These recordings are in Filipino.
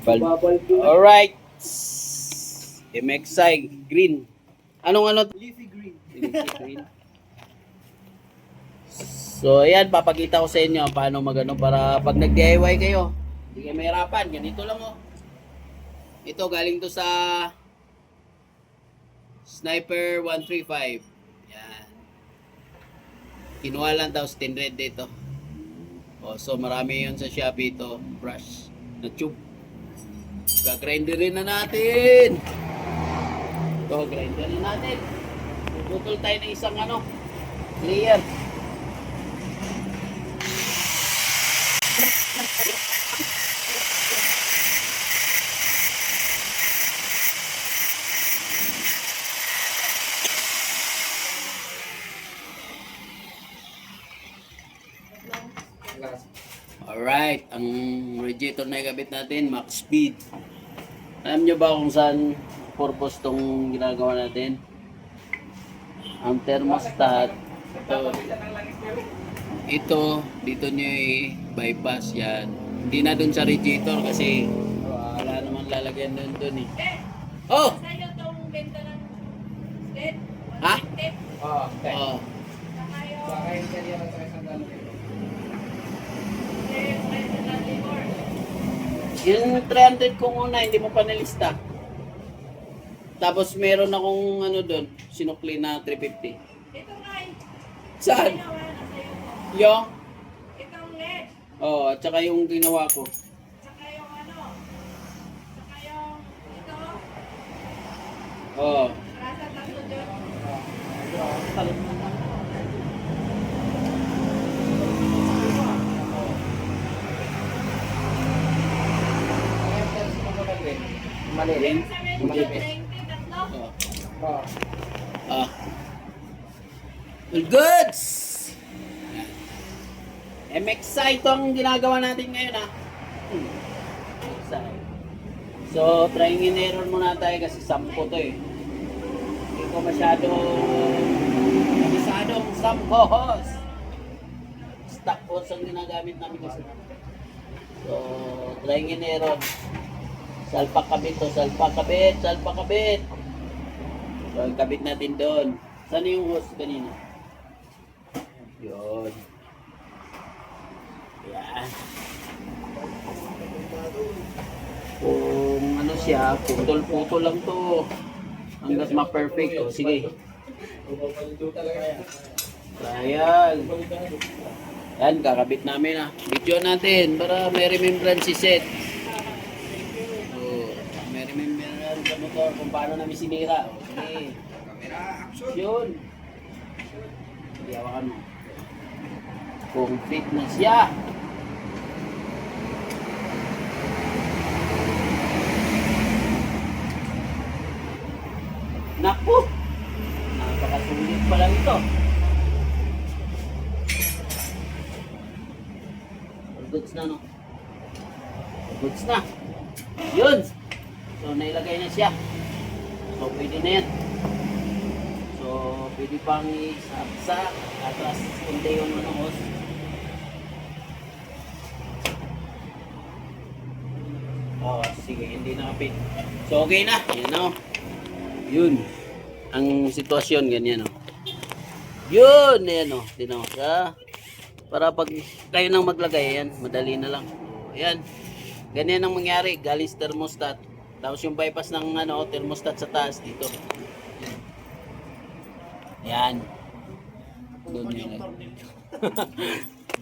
Alright. MXI green. Anong ano? Leafy green. Leafy green. So ayan, papakita ko sa inyo paano magano para pag nag-DIY kayo, hindi kayo mahirapan. Ganito lang oh. Ito galing to sa Sniper 135. Yan. Kinuha lang daw stainless dito. Oh, so marami 'yun sa Shopee ito, brush na tube. Gagrinderin na natin. Ito, grinderin natin. Puputol tayo ng isang ano, layer. Alright, ang radiator na ikabit natin, max speed. Alam nyo ba kung saan purpose tong ginagawa natin? Ang thermostat, ito dito nyo i-bypass yan. Hindi na dun sa radiator kasi wala namang lalagyan dun eh. Oh! Sa'yo itong benta ng sled? Ha? Okay. Oh. Saka yung Baka yung kanya lang sa isang dalo. Yung 300 kong una, hindi mo pa nalista. Tapos meron akong ano doon, sinukli na 350. ito nga eh. Saan? Ginawa na sa'yo to. Yung? Itong LED. Oh, at saka yung ginawa ko. Saka yung ano. Saka yung ito. Oh. Rasa tatlo dyan. Malin. Sa medyo 90, tatlo. Oh. Ah. Well, goods! MXI ito ang ginagawa natin ngayon ah. MXI. So, trying and error muna tayo kasi 10 to eh. Hindi ko masyadong sampos. Stock hose ang ginagamit namin kasi. So, trying and error. Salpak kabit to, salpak kabit. So, kabit natin doon. Saan yung hose kanina? Yun. Yan. Kung ano siya, putol-putol lang to. Hanggat ma-perfect. O, sige. Ayan. Yan, kakabit namin ah. Video natin para may remembrance si Seth. So, may remembrance sa motor kung paano namin sinira. Okay. Yun. Iyawakan mo. Kung fit na siya. Naku! Napakasulit pa lang ito. Goods na no? Goods na. Yun! So nailagay na siya. So pwede na yan. So pwede pang isaksak. Atras kundi yung manuhos. Oh, sige, hindi nakapit. So okay na. Yan o. Yun. Ang sitwasyon ganyan o. Yun! Ayan o. Dino. Para pag kayo nang maglagay, yan, madali na lang. So, ayan. Ganyan ang mangyari. Galing sa thermostat. Tapos yung bypass ng ano, thermostat sa taas dito. Ayan. Doon yun.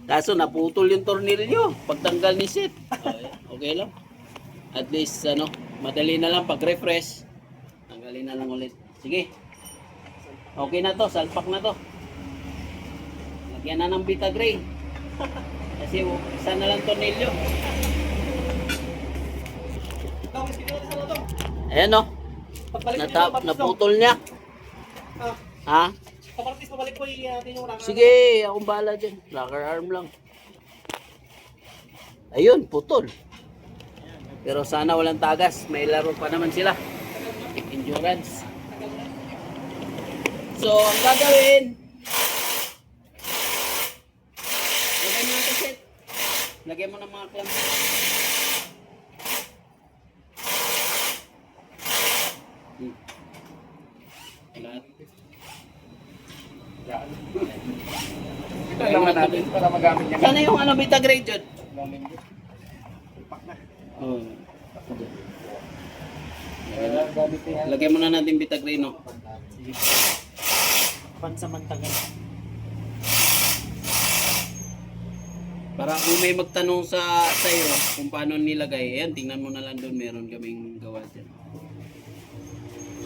Kaso naputol yung tornilyo pagtanggal ni Seth. Okay lang. At least ano, madali na lang pag refresh. Tanggalin na lang ulit. Sige. Okay na to, salpak na to. Lagyan na ng Vita Gray. Kasi isa na lang tornilyo. Ayan o. Naputol niya. Ha? Kapartis pabalik po yung tinura. Sige, akong bahala dyan. Locker arm lang. Ayun, putol. Pero sana walang tagas. May laro pa naman sila. Endurance. So, ang gagawin, lagay mo ng cassette. Lagay mo ng mga clamp. Lahat. Yan. Ito naman natin para magamit niya. Sana yung ano, Vitagrade dyan? Ipak na. Oo. Gamit niya. Lagyan muna natin Vitagrade, no? Pansamantagal. Para kung may magtanong sa sa'yo kung paano nilagay, ayan, tingnan mo na lang doon, meron kaming gawa dyan.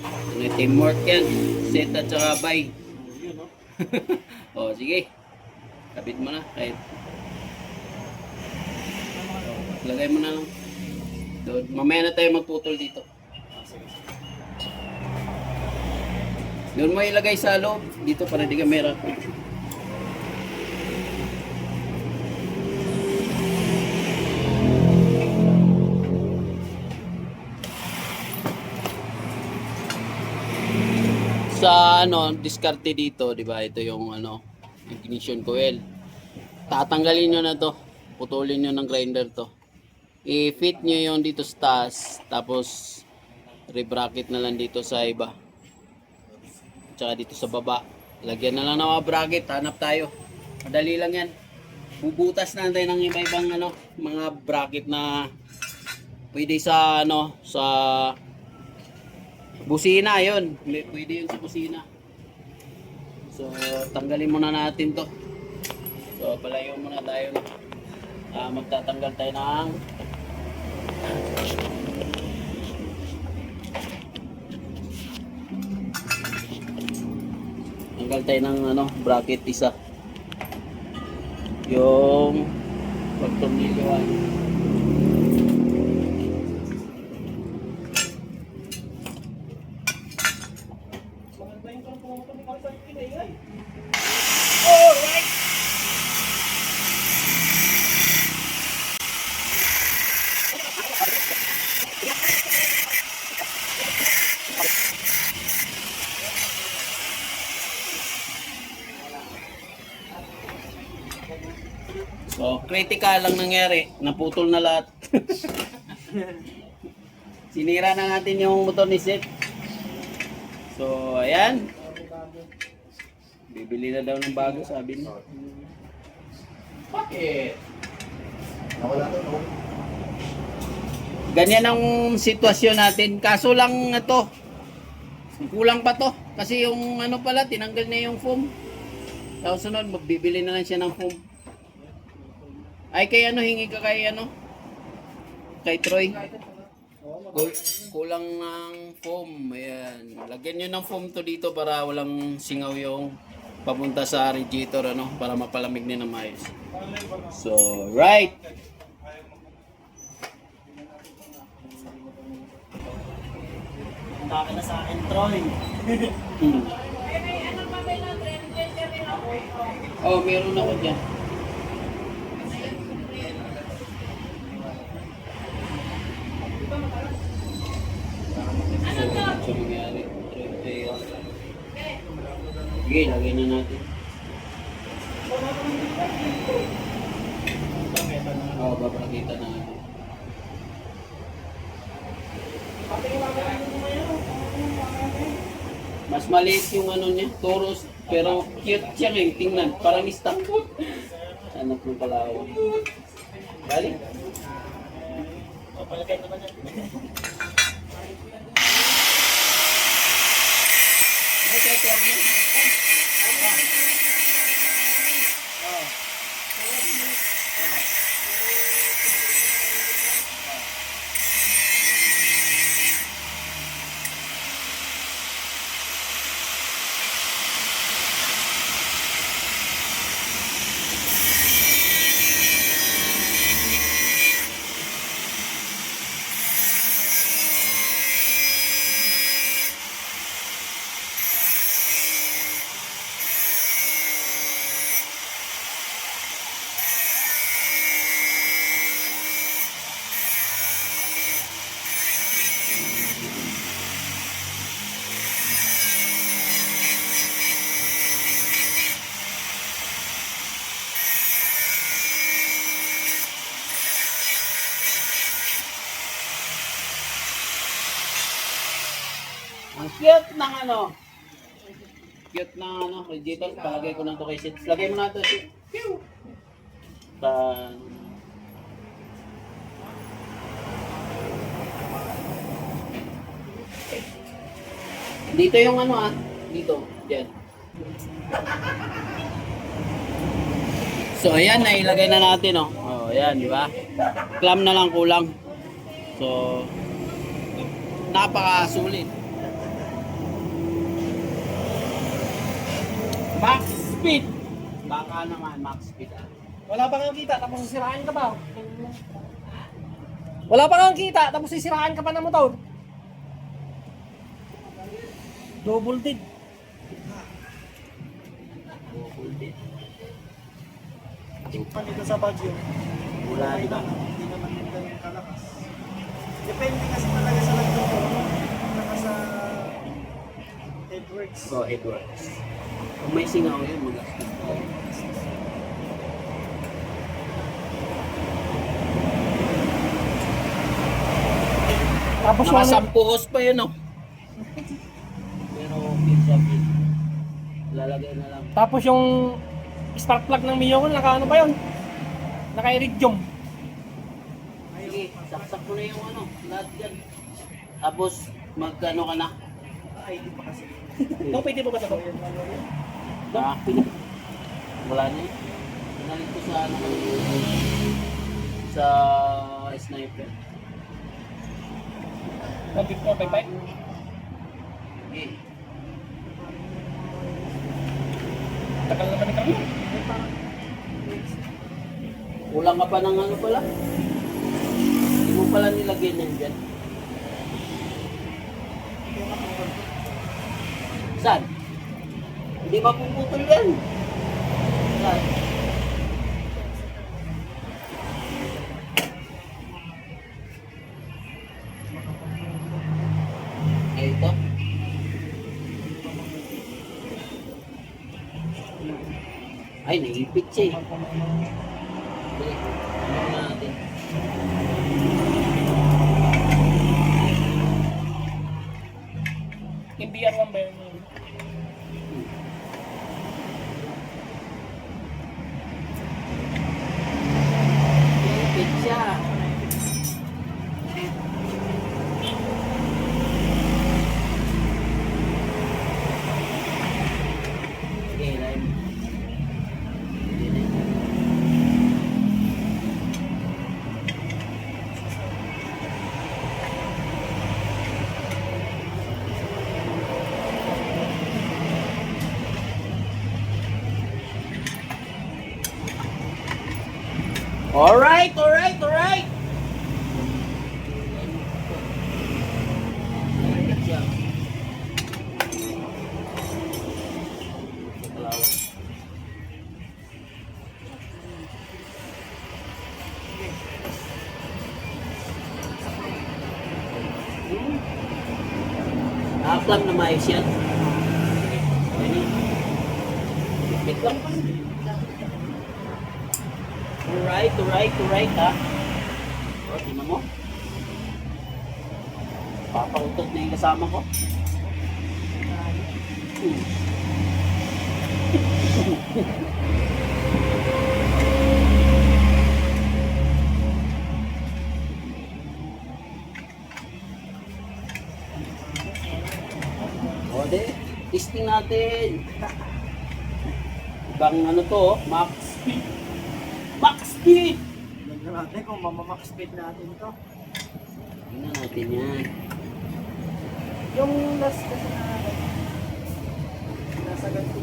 Ano, teamwork yan. Set at saka buy. Yun, no? O, sige. Kapit mo na. Kahit. Lagay mo na lang. Doon. Mamaya na tayo magputol dito. Doon mo ilagay sa loob. Dito para di kamera. Sa ano, diskarte dito, 'di ba? Ito yung ano, ignition coil. Tatanggalin niyo na 'to. Putulin niyo ng grinder 'to. I-fit niyo yung dito sa taas, tapos re-bracket na lang dito sa iba. Tsaka dito sa baba. Lagyan na lang ng mga bracket, hanap tayo. Madali lang 'yan. Bubutas na tayo ng iba-ibang ano, mga bracket na pwede sa ano, sa busina, yun. Pwede yun sa busina. So, tanggalin muna natin to. So, palayo muna tayo. Magtatanggal tayo ng tanggal tayo ng ano, bracket isa. Yung pagtornilyoan. So, critical lang nangyari. Naputol na lahat. Sinira na natin yung motor ni Seth. So, ayan. Bibili na daw ng bago, sabi niya. Bakit? Ganyan ang sitwasyon natin. Kaso lang ito, kulang pa to. Kasi yung ano pala, tinanggal na yung foam. Tapos sunod, bibili na lang siya ng foam. Ay, kay ano, hingi ka kay ano? Kay Troy. Kulang ng foam. Ayan. Lagyan nyo ng foam to dito para walang singaw yung papunta sa radiator, ano? Para mapalamig na ng maayos. So, right. Ang dami na sa akin, Troy. May ano pa ba yung trend rin ako? Oh, meron ako dyan. So, nangyari. Sige, lagay na natin. Oo, babakita na natin. Mas maliit yung ano niya, Taurus, pero cute siya ngayon, tingnan, parang stock. Anak ng Palawan. Balik. Palagay naman yan. Ang cute ng ano. Cute ng ano. Radiator. Palagay ko lang to kay Sits. Lagay mo na to, Sits. Sa... Dito yung ano ah. Dito. Diyan. So ayan, nailagay na natin oh. Oh, ayan, di ba? Clam na lang kulang. So napakasulit. Max speed. Baka naman max speed. Ah. Wala pa kang kita, tapos sisiraan ka pa. Wala pa kang kita, tapos sisiraan ka pa ng motor. Double did. Pa dito sa Baguio. Wala di ba? Hindi naman din ganun kalakas. Depende kasi talaga sa nagtuturo. Saka sa headworks. Oh, Edwards. Kung may singaw yun, magastos. Tapos Naka 10 hose pa yun oh. Pero okay sabi. Lalagay na lang. Tapos yung spark plug ng Mio ko, naka ano pa yun? Naka-iridium. Sige, saksak mo na yung ano, lahat dyan. Tapos, magkano ka na? Ay, di pa kasi. Kung pwede mo ba ito? Wala na eh. Pinalit ko sa ano, sa sniper. Nandito na, bye-bye. Okay. Tagal naman ikaw yun. Kulang ka pa ng ano pala? Hindi mo pala nilagyan yan dyan. Saan? Hindi mapuputol yan. Saan? Ito. Ay, naipit siya eh. Sige, ano na natin. Yung BR1 ba yun? Naipit siya. Sige, live. Alright, alright, alright. Nakaklam na maayos yan. Bit lang pa. Alright, alright, alright ha. O, tingnan mo. Papautot na yung kasama ko. O, de, testing natin. Ibang ano to, oh, max speed. Max speed! Tignan natin kung mamamax speed natin ito. Tingnan natin yan. Yung last kasi na nasa ganito.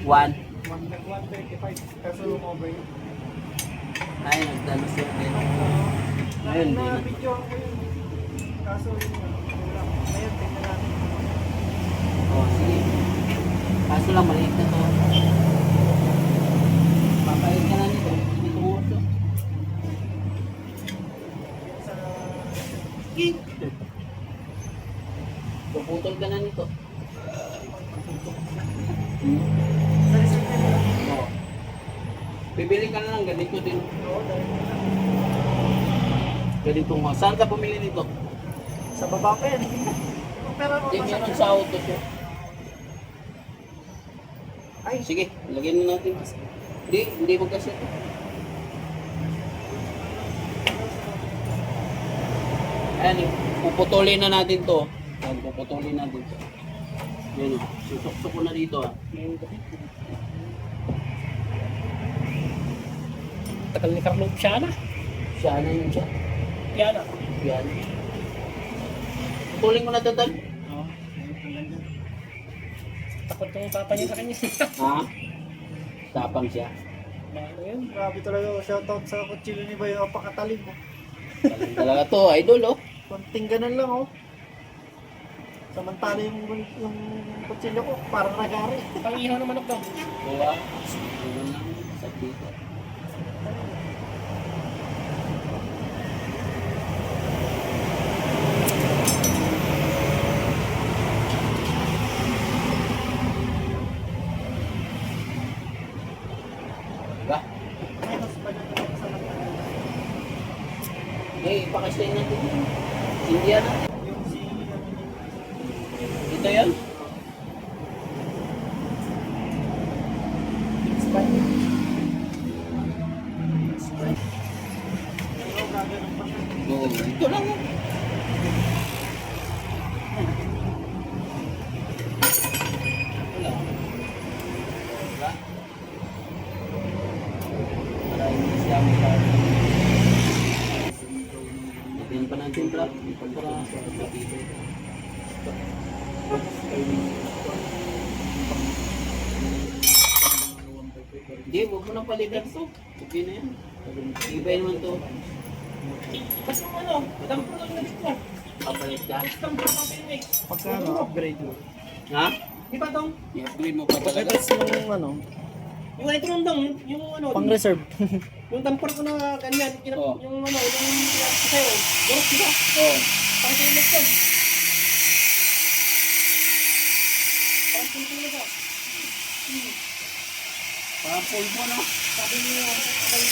1. 135 kaso over yun. Ay, nagdano siya. Ayun, Na din. video ko yun. Kaso yun. Ngayon, tignan natin. Oh, sige. Kaso lang, maliit na to. Papalit ka na nito. Hindi tumuto. Sa Puputol ka na nito. sa result nila. Oh. Bibili ka na lang, ganito din. Oo, dahil Ganito mo. Saan ka pumili nito? sa baba pa yan. pero Hindi, meron sa auto siya. Ay, Sige, lagyan na natin. Hindi magkasya. Ayan, puputulin na natin to. Ayan, puputulin natin to. Yan o, susok-sok ko na dito ah. Tagal ni Carlo Piana. Siya na yun siya. Piana. Yan. Putulin mo na to, Tal. Takot yung papa niya sa kanya. Ha? Tapang siya. Ano yun? grabe talaga. Shoutout sa kutsilyo ni Bayo. Napakatalim mo. Talaga to, idol oh. Konting ganun lang oh. Samantala yung kutsilyo ko, parang nagari. Pangihaw ng manok daw. Kaya, yun lang sa dito. Diba? Eh, ipakasayin natin yun. India natin. Yung si... Ito yan? Pero gaganon pa siya. Oo, ito lang oh. Wala. Wala. Para hindi siya magkakaroon. Lagyan pa natin trap. Para dito. Hindi, huwag mo nang palitan to. Okay na yan. Ibay naman to. Basta mo ano, madami ko lang dito. Papalit ka. Basta mo lang Pagkano, upgrade mo. Ha? Di ba tong? I-upgrade mo pa talaga. Pagkatas yung ano, Yung ito lang dong, yung ano, pang reserve. yung damper ko na ganyan, Oh. yung ano, yung pinag ko sa'yo. Burok diba? Oo. Pang tinig yan. Parang tinig na. Parang pulpo, no? Sabi niyo, okay.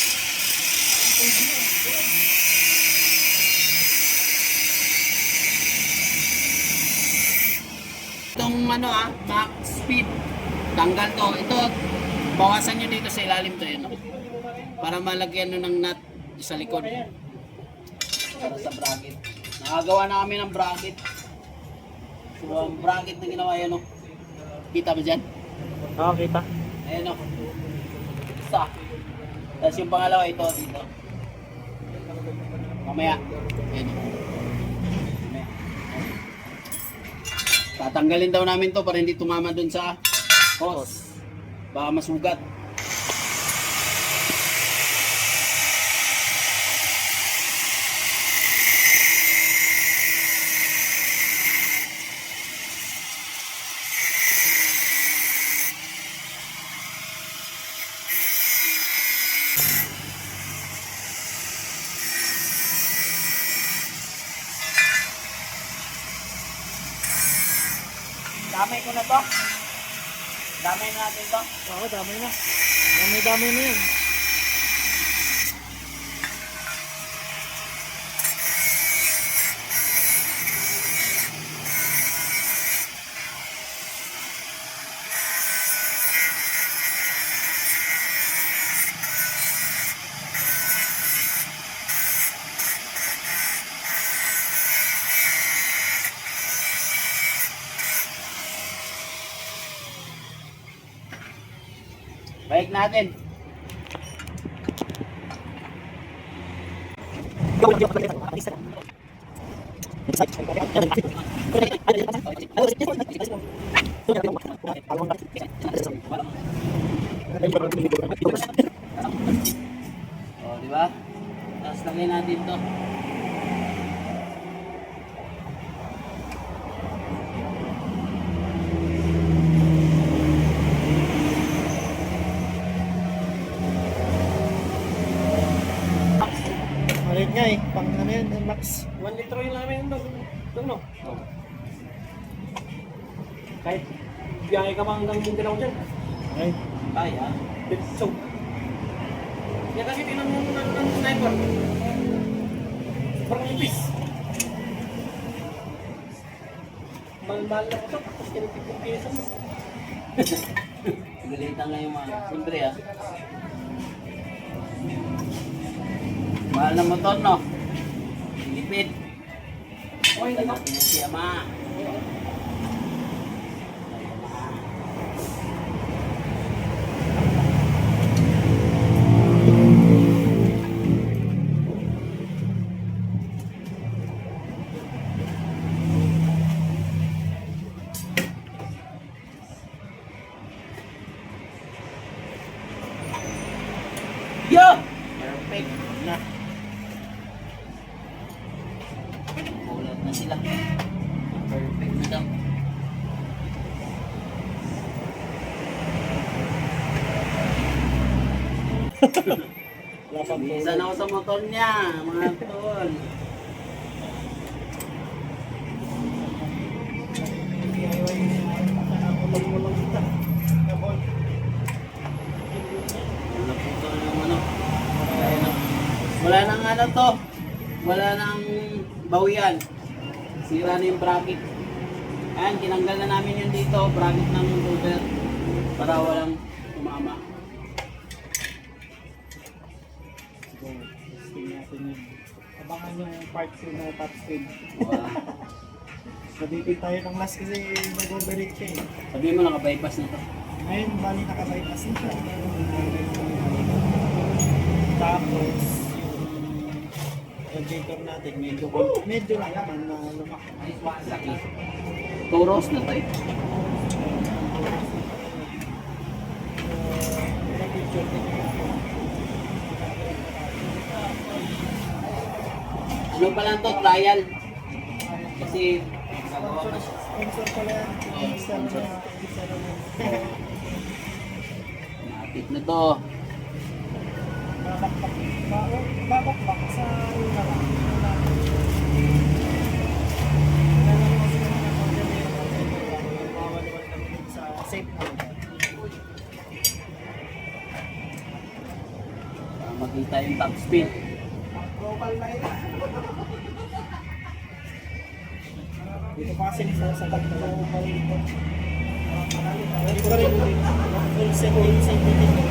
Itong ano max speed. Tanggal to. Ito, bawasan nyo dito sa ilalim to yun. Para malagyan nyo ng nut sa likod. Para sa bracket. Nakagawa na kami ng bracket. So, ang bracket na ginawa yun, no? Kita mo dyan? Oo, kita. Ayan, no? Isa. Tapos yung pangalawa ito, dito. Mamaya. Ayan, no? Mamaya. Tatanggalin daw namin to para hindi tumama dun sa hose. Baka masugat. Damay ko na to. Damay na natin to. Oo, damay na. Damay na yan. Balik natin. Oh, di ba? Tapos lagay natin to. Malit nga eh. Pang ano yan, max. 1 litro yung namin doon, no? Oh. Kahit biyahe ka pa hanggang Mindanao dyan. Okay. Kaya. So, yan kasi tinan mo ng sniper. Parang ipis. Mahal-mahal na ito. Tapos kinipipong piso mo. Galitan nga yung mga. Siyempre ah. Mahal na motor no? Lipid. Okay, di ba? Si Ama. Yo! Perfect na. Ulat na sila. Perfect na daw. Lapang Isa na ako sa motor niya, mga tol. Ulang-ulang kita. Wala po ito yung ano. Wala nang ano to. Wala nang bawian. Sira na yung bracket. Ayan, tinanggal na namin yun dito. Bracket ng cover. Para walang tumama. Siguro, testing natin yun. Abangan yung part 2 na top speed. Wow. Nabibig tayo ng last kasi nag-overheat ka eh. Sabihin mo, naka-bypass na to. Ngayon, bali naka-bypass na siya. Tapos, yung radiator natin, medyo lang naman na lumaki. Ay, Kawasaki. Toros na to eh. Ano pa lang to? Trial. Kasi, nagawa pa siya. Sponsor pala yan. Sponsor. Sponsor. Napit na to. Babakbak sa una lang. Sa safe na. Para makita yung top speed. Global na ito. Dito pa kasi sa global ito. Ito rin full set yung safety ko.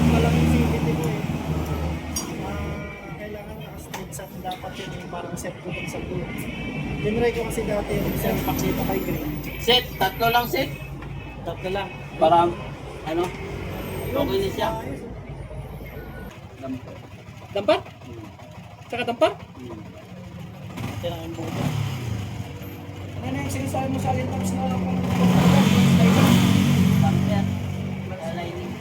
Malaking safety ko eh. Kailangan naka-straight set dapat yun yung parang set ko dun sa blue. Dinry ko kasi dati yung isang pakita kay green. Set, tatlo lang set. Tatlo lang. Para, ano, okay na siya. Dam- Dampat? Tsaka dampat? Yan ang buto. Ano yung sinasabi mo sa alin tapos na ako Bakit? Lining.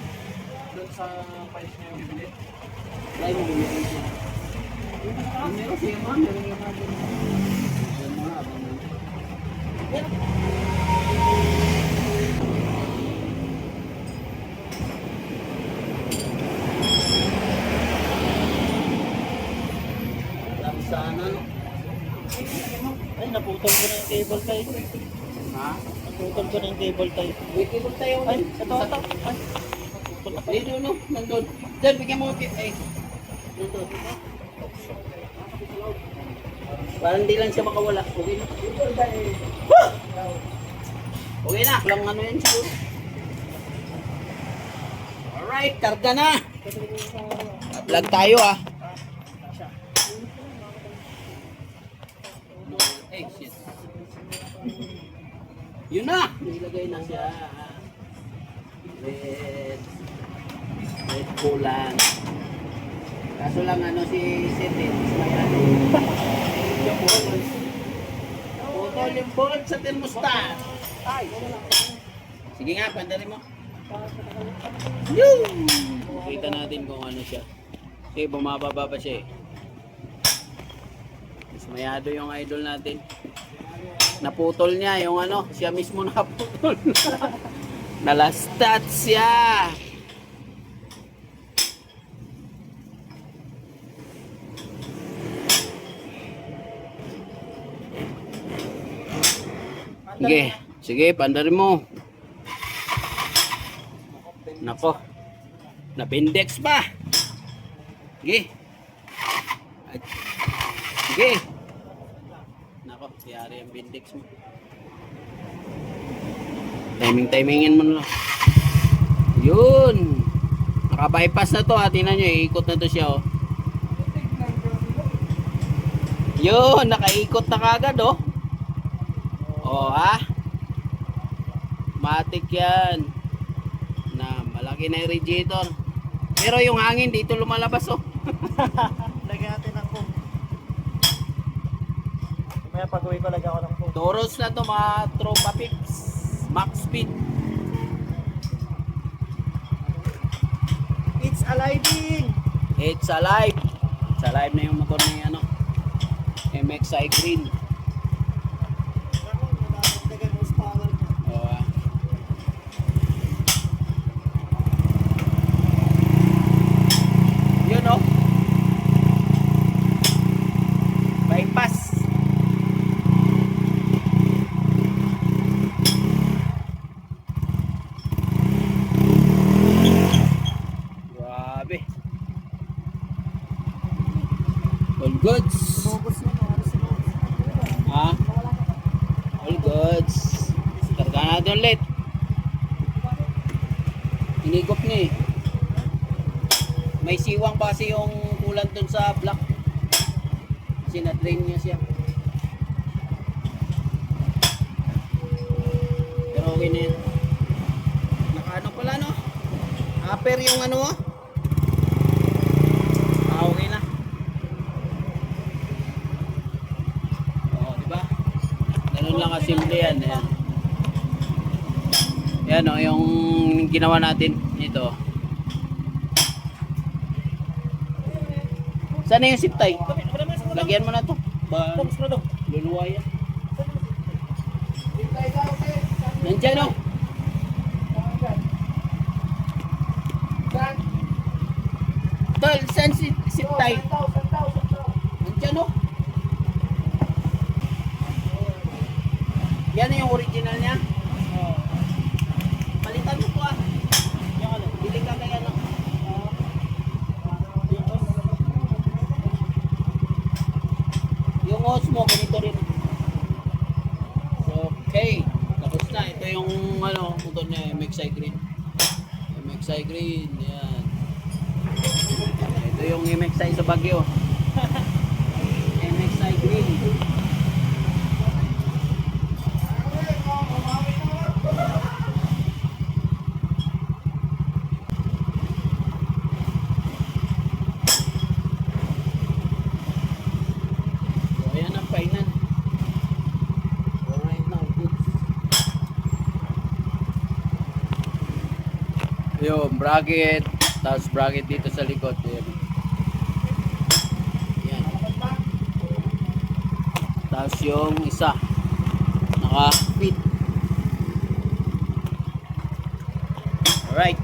doon sa files niya yung bilit? Lining meron siya. Meron siya mga, meron yung mga dun. Yan mga abang dun. Tapos sa ano, no? Ay, naputol ko na yung cable tie. Ha? Naputol ko na yung cable tie. Wait, ikot tayo. Ay, ito. Ay, Dito, no? Nandun. Diyan, bigyan mo. Ay. Dito. Parang hindi lang siya makawala. Okay na. Okay na. Walang ano yan siguro. Alright, karga na. Vlog tayo ah. Eh, shit. Yun na. Nilagay na siya. Red kulang. Kaso lang ano si Sete, ismayado. Yung bolt. Putol yung bolt sa thermostat. Sige nga, pandarin mo. Yun! Kita natin kung ano siya. Kasi bumababa pa siya eh. Ismayado yung idol natin. Naputol niya yung ano, siya mismo naputol. Nalastat siya. Sige, sige, pandarin mo. Nako. Napindex pa. Sige. Sige. Nako, siyari ang bindex mo. Timing-timingin mo na lang. Yun. Naka-bypass na to ha. Tingnan nyo, iikot na to siya oh. Yun, nakaikot na kagad oh. Oh ha. Matik yan. Na malaki na yung radiator. Pero yung hangin dito lumalabas oh. Lagyan natin ng kung. Mamaya pag-uwi ko, lagyan ko ng kung. Toros na to mga tropa pips. Max speed. It's aliving! It's alive. It's alive na yung motor ni ano. MXI Green. Nagdagan horsepower niya. Oh, ah. Yun oh. Bypass. Grabe. All goods. Focus mo, Ha? All goods. Karga natin ulit. Inigop niya eh. May siwang pa kasi yung kulan dun sa block. Kasi na-drain niya siya. Pero okay na yan. Nakaano pala no? Upper yung ano oh. Okay na. Oo, di ba? Ganun lang kasimple yan. Ayan. Yan o, yung ginawa natin ito. Saan na yung zip tie? Lagyan mo na to. Ba, luluwa yan. Nandiyan o. Tol, saan si zip tie? Nandiyan o. Yan na yung original niya. Palitan mo to ah. Bili ka kaya no. Yung hose mo, ganito rin. Okay. Tapos na. Ito yung ano, motor niya, MXI Green. MXI Green. Yan. Ito yung MXI sa Baguio. MXI Green. Yung bracket, tapos bracket dito sa likod. Yan. Yan. Tapos yung isa naka-fit. Alright.